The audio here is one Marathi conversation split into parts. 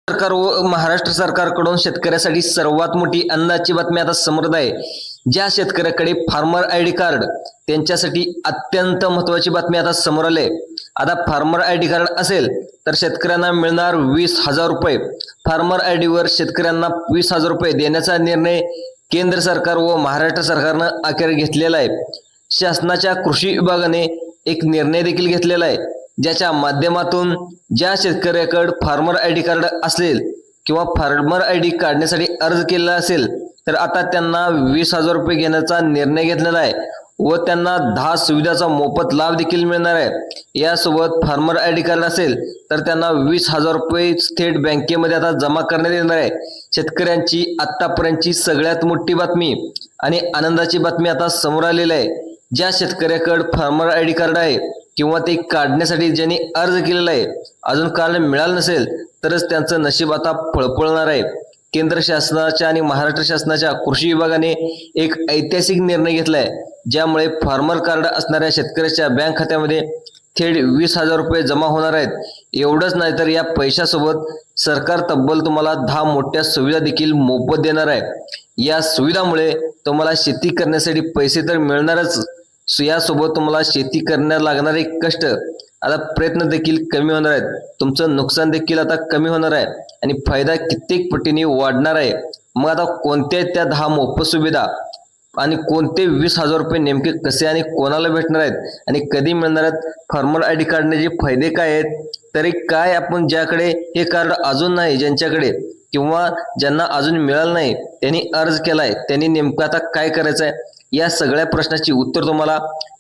सरकार व महाराष्ट्र सरकारकडून शेतकऱ्यासाठी सर्वात मोठी आनंदाची बातमी आता समोर आहे। ज्या शेतकऱ्याकडे फार्मर आयडी कार्ड त्यांच्यासाठी अत्यंत महत्त्वाची बातमी आता समोर आली आहे। आता फार्मर आयडी कार्ड असेल तर शेतकऱ्यांना मिळणार 20,000 रुपये। फार्मर आयडीवर शेतकऱ्यांना 20,000 रुपये देण्याचा निर्णय केंद्र सरकार व महाराष्ट्र सरकारनं अखेर घेतलेला आहे। शासनाच्या कृषी विभागाने एक निर्णय देखील घेतलेला आहे, ज्याच्या माध्यमातून ज्या शेतकऱ्याकडे फार्मर आयडी कार्ड असेल किंवा फार्मर आयडी काढण्यासाठी अर्ज केलेला असेल तर आता त्यांना 20,000 रुपये घेण्याचा निर्णय घेतलेला आहे व त्यांना 10 सुविधाचा मोफत लाभ देखील मिळणार आहे। यासोबत फार्मर आयडी कार्ड असेल तर त्यांना 20,000 रुपये थेट बँकेमध्ये आता जमा करण्यात येणार आहे। शेतकऱ्यांची आतापर्यंतची सगळ्यात मोठी बातमी आणि आनंदाची बातमी आता समोर आलेली आहे। ज्या शेतकऱ्याकडे फार्मर आयडी कार्ड आहे किंवा ते काढण्यासाठी ज्यांनी अर्ज केलेला आहे, अजून कार्ड मिळालं नसेल तरच त्यांचं नशीब आता फळफळणार आहे। केंद्र शासनाच्या आणि महाराष्ट्र शासनाच्या कृषी विभागाने एक ऐतिहासिक निर्णय घेतलाय, ज्यामुळे फार्मर कार्ड असणाऱ्या शेतकऱ्याच्या बँक खात्यामध्ये थेट 20,000 रुपये जमा होणार आहेत। एवढंच नाही तर या पैशासोबत सरकार तब्बल तुम्हाला 10 मोठ्या सुविधा देखील मोफत देणार आहे। या सुविधामुळे तुम्हाला शेती करण्यासाठी पैसे तर मिळणारच, यासोबत तुम्हाला शेती करण्याला लागणारे कष्ट आता प्रयत्न देखील कमी होणार आहेत, तुमचं नुकसान देखील आता कमी होणार आहे आणि फायदा कित्येक पटीने वाढणार आहे। मग आता कोणत्या त्या 10 मोफत सुविधा आणि कोणते 20,000 रुपये नेमके कसे आणि कोणाला भेटणार आहेत आणि कधी मिळणार आहेत? फार्मर आयडी काढण्याचे फायदे काय आहेत? तरी काय आपण ज्याकडे हे कार्ड अजून नाही, ज्यांच्याकडे किंवा ज्यांना अजून मिळालं नाही त्यांनी अर्ज केलाय, त्यांनी नेमकं आता काय करायचं आहे? या सगळ्या प्रश्नाची उत्तर तुम्हाला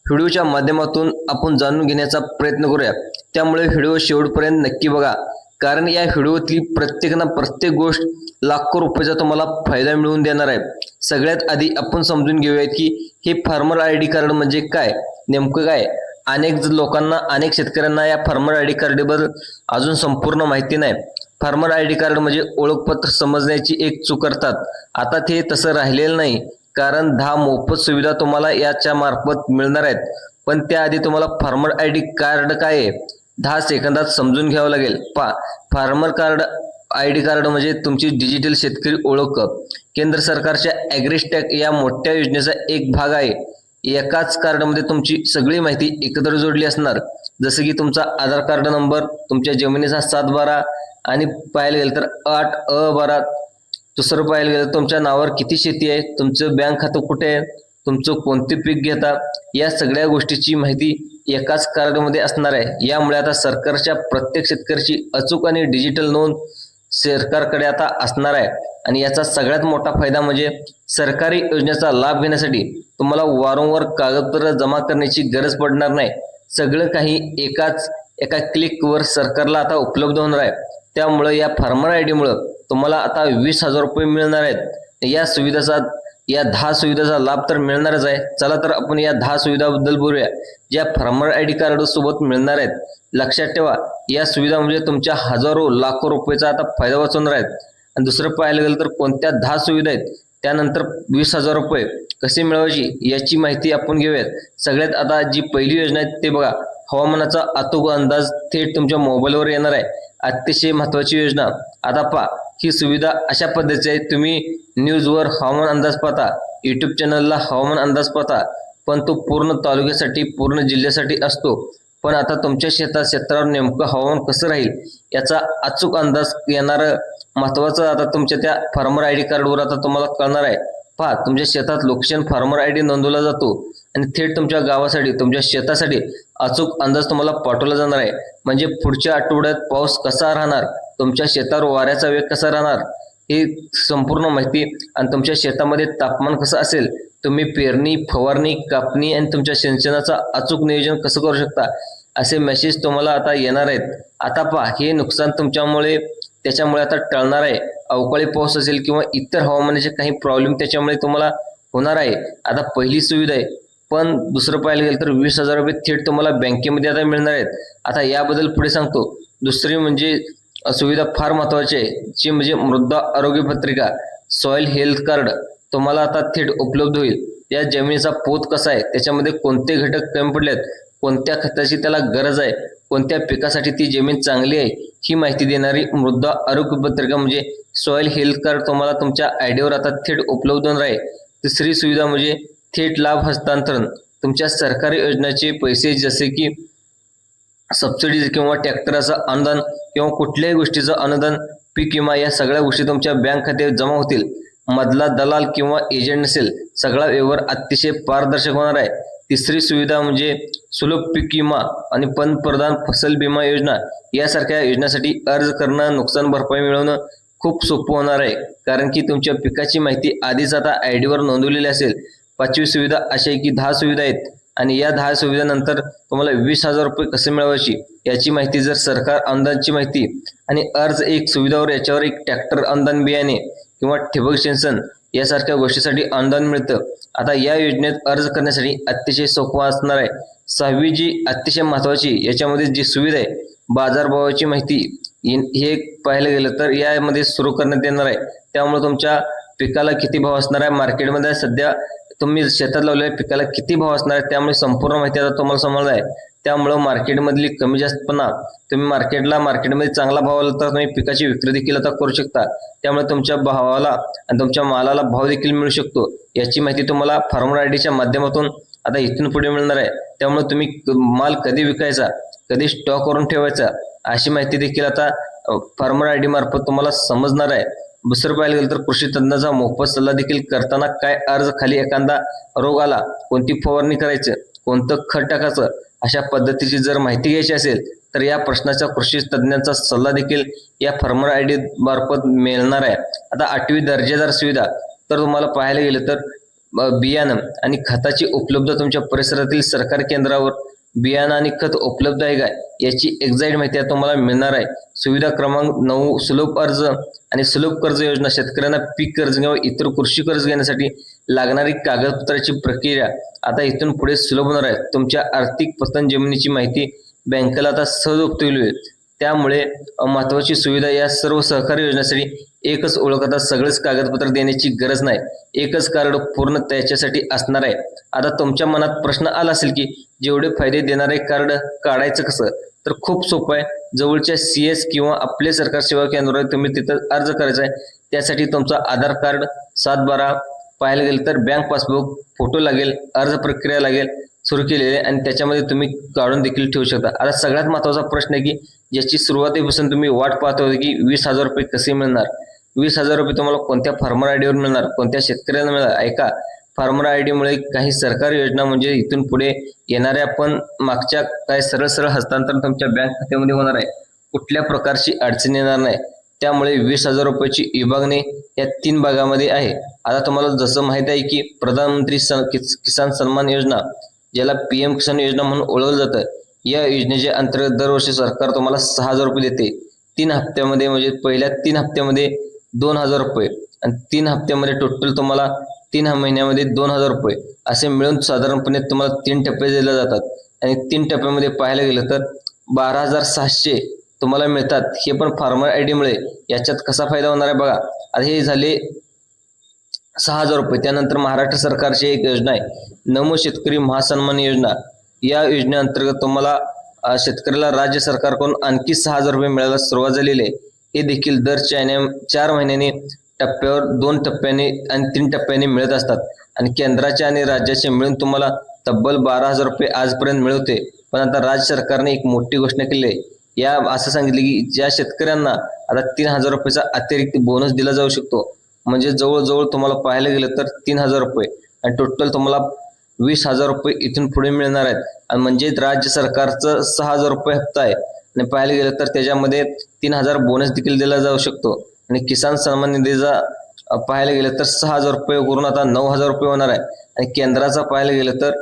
व्हिडिओच्या माध्यमातून आपण जाणून घेण्याचा प्रयत्न करूया। त्यामुळे व्हिडिओ शेवटपर्यंत नक्की बघा, कारण या व्हिडिओतली प्रत्येक गोष्ट लाखो रुपयाचा तुम्हाला फायदा मिळवून देणार आहे। सगळ्यात आधी आपण समजून घेऊयात की हे फार्मर आयडी कार्ड म्हणजे काय, नेमकं काय। अनेक लोकांना, अनेक शेतकऱ्यांना या फार्मर आयडी कार्डबद्दल अजून संपूर्ण माहिती नाही। फार्मर आयडी कार्ड म्हणजे ओळखपत्र समजण्याची एक चूक करतात। आता ते तसं राहिलेलं नाही, कारण 10 मोफत सुविधा तुम्हाला याच्या मार्फत मिळणार आहेत। पण त्याआधी तुम्हाला फार्मर आयडी कार्ड काय आहे 10 सेकंदात समजून घ्यावं लागेल। फार्मर कार्ड आयडी कार्ड म्हणजे तुमची डिजिटल शेतकरी ओळख। केंद्र सरकारच्या ॲग्रिस्टॅक या मोठ्या योजनेचा एक भाग आहे। एकाच कार्डमध्ये तुमची सगळी माहिती एकत्र जोडली असणार, जसं की तुमचा आधार कार्ड नंबर, तुमच्या जमिनीचा 7/12 आणि पाहायला गेलं तर 8/12। दुसरं पाहायला गेलं तुमच्या नावावर किती शेती आहे, तुमचं बँक खातं कुठे आहे, तुमचं कोणते पीक घेता, या सगळ्या गोष्टीची माहिती एकाच कार्डमध्ये असणार आहे। यामुळे आता सरकारच्या प्रत्येक शेतकऱ्याची अचूक आणि डिजिटल नोंद सरकारकडे आता असणार आहे। आणि याचा सगळ्यात मोठा फायदा म्हणजे सरकारी योजनेचा लाभ घेण्यासाठी तुम्हाला वारंवार कागदपत्र जमा करण्याची गरज पडणार नाही। सगळं काही एका क्लिकवर सरकारला आता उपलब्ध होणार आहे। त्यामुळे या फार्मर आयडीमुळे तुम्हाला आता 20,000 रुपये मिळणार आहेत। या 10 सुविधाचा लाभ तर मिळणारच आहे। चला तर आपण या 10 सुविधाबद्दल बोलूया, ज्या फार्मर आयडी कार्ड सोबत मिळणार आहेत। लक्षात ठेवा, या सुविधा म्हणजे तुमच्या हजारो लाखो रुपयाचा आता फायदा वाचवणार आहेत। आणि दुसरं पाहायला गेलं तर कोणत्या 10 सुविधा आहेत, त्यानंतर 20,000 रुपये कसे मिळवायची याची माहिती आपण घेऊयात। सगळ्यात आता जी पहिली योजना आहे ते बघा, हवामानाचा अचूक अंदाज थेट तुमच्या मोबाईलवर येणार आहे। अतिशय महत्त्वाची योजना। आता पहा, ही सुविधा अशा पद्धतीची आहे, तुम्ही न्यूजवर हवामान अंदाज पाहता, यूट्यूब चॅनलला हवामान अंदाज पाहता, पण तो पूर्ण तालुक्यासाठी, पूर्ण जिल्ह्यासाठी असतो। पण आता तुमच्या क्षेत्रावर नेमकं हवामान कसं राहील याचा अचूक अंदाज येणारं महत्त्वाचं आता तुमच्या त्या फार्मर आयडी कार्डवर आता तुम्हाला कळणार आहे। पहा, तुमच्या शेतात लोकेशन फार्मर आयडी नोंदवला जातो आणि थेट तुमच्या गावासाठी, तुमच्या शेतासाठी अचूक अंदाज तुम्हाला पाठवला जाणार आहे। म्हणजे पुढच्या आठवड्यात पाऊस कसा राहणार, तुमच्या शेतावर वाऱ्याचा वेग कसा राहणार, ही संपूर्ण माहिती, आणि तुमच्या शेतामध्ये तापमान कसं असेल, तुम्ही पेरणी, फवारणी, कापणी आणि तुमच्या सिंचनाचा अचूक नियोजन कसं करू शकता, असे मेसेज तुम्हाला आता येणार आहेत। आता पहा, हे नुकसान त्याच्यामुळे आता टळणार आहे। अवकाळी पाऊस असेल किंवा इतर हवामानाचे काही प्रॉब्लेम त्याच्यामुळे तुम्हाला होणार आहे। आता पहिली सुविधा आहे। पण दुसरं पाहायला गेलं तर 20,000 रुपये थेट तुम्हाला बँकेमध्ये आता मिळणार आहेत। आता याबद्दल पुढे सांगतो। दुसरी म्हणजे सुविधा फार महत्त्वाची आहे, जी म्हणजे मृदा आरोग्य पत्रिका, सॉइल हेल्थ कार्ड तुम्हाला आता थेट उपलब्ध होईल। या जमिनीचा पोत कसा आहे, त्याच्यामध्ये कोणते घटक कमी पडलेत, कोणत्या खताची त्याला गरज आहे, कोणत्या पिकासाठी ती जमीन चांगली आहे ही माहिती देणारी मृदा आरोग्य पत्रिका म्हणजे सॉइल हेल्थ कार्ड तुम्हाला तुमच्या आयडीवर आता थेट उपलब्ध होणार आहे. तिसरी सुविधा म्हणजे थेट लाभ हस्तांतरण. तुमच्या सरकारी योजनेचे पैसे जसे की सबसिडी किंवा ट्रॅक्टरचं अनुदान किंवा कुठल्याही गोष्टीचं अनुदान, पीक विमा या सगळ्या गोष्टी तुमच्या बँक खात्यात जमा होतील. मधला दलाल किंवा एजंट नसेल. सगळा व्यवहार अतिशय पारदर्शक होणार आहे. तिसरी सुविधा म्हणजे सुलभ पीक विमा आणि पंतप्रधान फसल विमा योजना यासारख्या योजनांसाठी अर्ज करणं, नुकसान भरपाई मिळवणं खूप सोपं होणार आहे, कारण की तुमच्या पिकाची माहिती आधीच आता आयडीवर नोंदवलेली असेल. पाचवी सुविधा अशी आहे की 10 सुविधा आहेत आणि या 10 सुविधांनंतर तुम्हाला 20,000 रुपये कसे मिळवायची याची माहिती, जर सरकार अनुदानची माहिती आणि अर्ज एक सुविधावर याच्यावर एक ट्रॅक्टर अनुदान, बियाणे किंवा ठिबक सिंचन यासारख्या गोष्टीसाठी अनुदान मिळतं. आता या योजनेत अर्ज करण्यासाठी अतिशय सोपं असणार आहे. 6वी जी अतिशय महत्त्वाची याच्यामध्ये जी सुविधा आहे बाजारभावाची माहिती, हे पाहायला गेलं तर यामध्ये सुरू करण्यात येणार आहे. त्यामुळे तुमच्या पिकाला किती भाव असणार आहे, मार्केटमध्ये सध्या तुम्ही शेतात लावलेल्या पिकाला किती भाव असणार आहे, त्यामुळे संपूर्ण माहिती आता तुम्हाला समजणार आहे. त्यामुळं मार्केटमधली कमी जास्तपणा तुम्ही मार्केटमध्ये चांगला भाव आला तर तुम्ही पिकाची विक्री देखील आता करू शकता. त्यामुळे तुमच्या भावाला आणि तुमच्या मालाला भाव देखील मिळू शकतो. याची माहिती तुम्हाला फार्मर आयडीच्या माध्यमातून आता इथून पुढे मिळणार आहे. त्यामुळे तुम्ही माल कधी विकायचा, कधी स्टॉक करून ठेवायचा अशी माहिती देखील आता फार्मर आयडी मार्फत तुम्हाला समजणार आहे. दुसरं पाहायला गेलं तर कृषी तज्ञाचा मोफत सल्ला देखील करताना काय अर्ज खाली एखादा रोग आला, कोणती फवारणी करायचं, कोणतं खत टाकायचं अशा पद्धतीची जर माहिती घ्यायची असेल तर या प्रश्नाचा कृषी तज्ञांचा सल्ला देखील या फार्मर आयडी मार्फत मिळणार आहे. आता 8वी दर्जेदार सुविधा तर तुम्हाला पाहायला गेलं तर बियाणं आणि खताची उपलब्धता तुमच्या परिसरातील सरकारी केंद्रावर बियाणं आणि खत उपलब्ध आहे का याची एक्झॅक्ट माहिती तुम्हाला मिळणार आहे. सुविधा क्रमांक 9 सुलभ अर्ज आणि सुलभ कर्ज योजना. शेतकऱ्यांना पीक कर्ज किंवा इतर कृषी कर्ज घेण्यासाठी लागणारी कागदपत्राची प्रक्रिया आता इथून पुढे सुलभ होणार आहे. तुमच्या आर्थिक पतन जमिनीची माहिती बँकेला आता सहज उपलब्ध होईल. त्यामुळे महत्वाची सुविधा या सर्व सहकारी योजनेसाठी एकच ओळख. आता सगळेच कागदपत्र देण्याची गरज नाही, एकच कार्ड पूर्ण त्याच्यासाठी असणार आहे. आता तुमच्या मनात प्रश्न आला असेल की जेवढे फायदे देणारे कार्ड काढायचं कसं, तर खूप सोपं आहे. जवळच्या CS किंवा आपले सरकार सेवा केंद्रावर तुम्ही तिथं अर्ज करायचा आहे. त्यासाठी तुमचा आधार कार्ड, 7/12 पाहायला गेलं तर बँक पासबुक, फोटो लागेल, अर्ज प्रक्रिया लागेल सुरू केलेले आणि त्याच्यामध्ये तुम्ही काढून देखील ठेवू शकता. आता सगळ्यात महत्त्वाचा प्रश्न आहे की ज्याची सुरुवातीपासून तुम्ही वाट पाहत होते की 20,000 रुपये कसे मिळणार. 20,000 रुपये तुम्हाला कोणत्या फार्मर आयडीवर मिळणार, कोणत्या शेतकऱ्याला मिळणार. ऐका, फार्मर आयडीमुळे काही सरकारी योजना म्हणजे इथून पुढे येणाऱ्या पण मागच्या काय सरळ हस्तांतरण तुमच्या बँक खात्यामध्ये होणार आहे. कुठल्या प्रकारची अडचण येणार नाही. त्यामुळे 20,000 रुपयाची विभागणी या 3 भागामध्ये आहे. आता तुम्हाला जसं माहिती आहे की प्रधानमंत्री किसान सन्मान योजना, ज्याला PM किसान योजना म्हणून ओळखलं जातं, या योजनेच्या अंतर्गत दरवर्षी सरकार तुम्हाला 6,000 रुपये देते. 3 हप्त्यामध्ये म्हणजे पहिल्या 3 हप्त्यामध्ये 2,000 रुपये आणि 3 हप्त्यामध्ये टोटल तुम्हाला 3 महिन्यामध्ये 2,000 रुपये असे मिळून साधारणपणे तुम्हाला 3 टप्पे दिले जातात. आणि 3 टप्प्यामध्ये पाहायला गेलं तर 12,600 तुम्हाला मिळतात. हे पण फार्मर आयडीमुळे. याच्यात कसा फायदा होणार आहे बघा. आता हे झाले 6,000 रुपये. त्यानंतर महाराष्ट्र सरकारची एक योजना आहे नमो शेतकरी महासन्मान योजना. या योजनेअंतर्गत तुम्हाला शेतकऱ्याला राज्य सरकारकडून आणखी 6,000 रुपये मिळायला सुरुवात झालेली आहे. हे देखील दर 4 महिन्यांनी टप्प्यावर 2 टप्प्यांनी आणि 3 टप्प्यांनी मिळत असतात. आणि केंद्राचे आणि राज्याचे मिळून तुम्हाला तब्बल 12,000 रुपये आजपर्यंत मिळवते. पण आता राज्य सरकारने एक मोठी घोषणा केली आहे. या असं सांगितले की ज्या शेतकऱ्यांना आता 3,000 रुपयाचा अतिरिक्त बोनस दिला जाऊ शकतो. म्हणजे जवळजवळ तुम्हाला पाहायला गेलं तर 3,000 रुपये आणि टोटल तुम्हाला 20,000 रुपये इथून पुढे मिळणार आहेत. आणि म्हणजे राज्य सरकारचं 6,000 रुपये हप्ता आहे आणि पाहायला गेलं तर त्याच्यामध्ये 3,000 बोनस देखील दिला जाऊ शकतो. आणि किसान सन्मान निधीचा पाहायला गेलं तर 6,000 रुपये करून आता 9,000 रुपये होणार आहे. आणि केंद्राचा पाहायला गेलं तर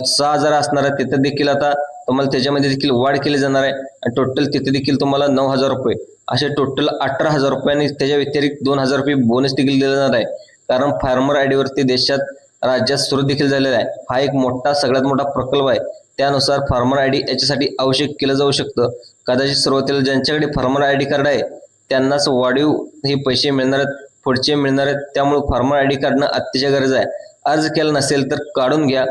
6,000 असणार आहे. तिथं देखील आता तुम्हाला त्याच्यामध्ये देखील वाढ केली जाणार आहे. आणि टोटल तिथे देखील तुम्हाला 9,000 रुपये असे टोटल 18,000 रुपये आणि त्याच्या व्यतिरिक्त 2,000 रुपये बोनस देखील दिला जाणार आहे. कारण फार्मर आयडीवरती देशात राज्यात सुरू देखील झालेला आहे. हा एक सगळ्यात मोठा प्रकल्प आहे. त्यानुसार फार्मर आयडी याच्यासाठी आवश्यक केलं जाऊ शकतं. कदाचित सुरुवातीला ज्यांच्याकडे फार्मर आयडी कार्ड आहे त्यांनाच वाढीव हे पैसे मिळणार आहेत, पुढचे मिळणार आहेत. त्यामुळे फार्मर आयडी काढणं अतिशय गरज आहे. अर्ज केला नसेल तर काढून घ्या.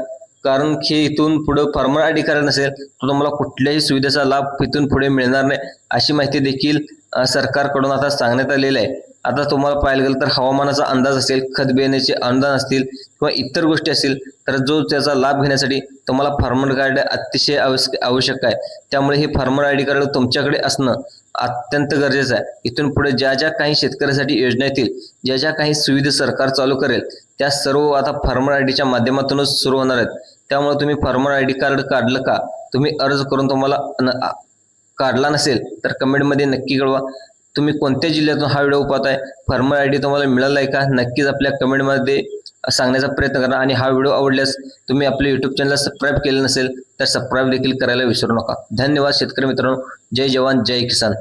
कारण की इथून पुढे फार्मर आय डी कार्ड नसेल तर तुम्हाला कुठल्याही सुविधेचा लाभ इथून पुढे मिळणार नाही, अशी माहिती देखील सरकारकडून आता सांगण्यात आलेली आहे. आता तुम्हाला पाहायला गेलं तर हवामानाचा अंदाज असेल, खत बियाण्याचे अनुदान असतील किंवा इतर गोष्टी असतील तर जो त्याचा लाभ घेण्यासाठी तुम्हाला फार्मर कार्ड अतिशय आवश्यक आहे. त्यामुळे हे फार्मर आय डी कार्ड तुमच्याकडे असणं अत्यंत गरजेचं आहे. इथून पुढे ज्या ज्या काही शेतकऱ्यासाठी योजना येतील, ज्या ज्या काही सुविधा सरकार चालू करेल त्या सर्व आता फार्मर आय डीच्या माध्यमातूनच सुरू होणार आहेत. त्यामुळे तुम्ही फार्मर आय डी कार्ड काढलं का, तुम्ही अर्ज करून तुम्हाला काढला नसेल तर कमेंटमध्ये नक्की कळवा. तुम्ही कोणत्या जिल्ह्यातून हा व्हिडिओ पाहताय, फार्मर आय डी तुम्हाला मिळाला आहे का, नक्कीच आपल्या कमेंटमध्ये सांगण्याचा प्रयत्न करा. आणि हा व्हिडिओ आवडल्यास तुम्ही आपले यूट्यूब चॅनल सबस्क्राईब केले नसेल तर सबस्क्राईब देखील करायला विसरू नका. धन्यवाद शेतकरी मित्रांनो. जय जवान जय किसान.